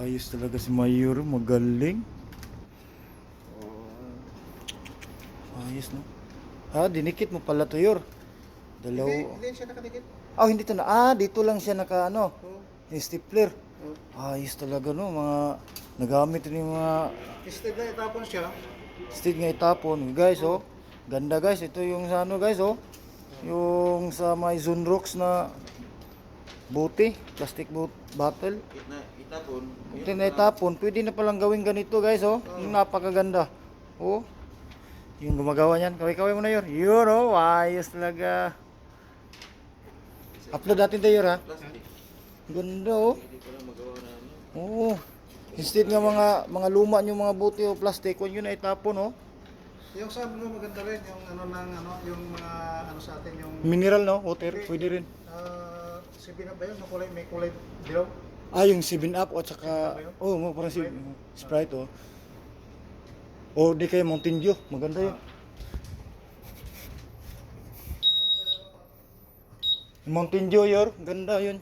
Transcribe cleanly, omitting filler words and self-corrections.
Ayos talaga si Mayor, magaling. Ayos no. Dinikit mo pala to, Yor. Dalaw. Hindi siya nakadikit. Hindi to na. Dito lang siya naka ano. Oo. Yung stapler. Oo. Ayos talaga no, mga nagamit rin yung mga Instead na itapon siya. stick nga itapon. Guys, oh. Ganda guys, ito yung sa ano guys, oh. Yung sa may Zunrox na buti, plastic bottle. Itapon. Ito na itapon, pwede na palang gawin ganito guys, oh. Yung napakaganda. Oh. Yung gumagawa niyan, kaway-kaway mo na yun. Yun, oh, ayos talaga. Upload natin tayo, ha? Plastic. Ganda, oh. Hindi ko lang magawa na ano. Oo. Instead nga mga luma yung mga buti o plastic, kung yun na itapon, oh. Yung sa ano maganda rin, yung ano ng ano, yung mga ano sa atin yung Mineral, no? Water, pwede rin. si Binab ba yun, may kulay dilaw. Yung 7-Up at saka, parang Sprite, oh. O di kaya Mountain Dew, maganda yun. Mountain Dew, Yor, ganda yun.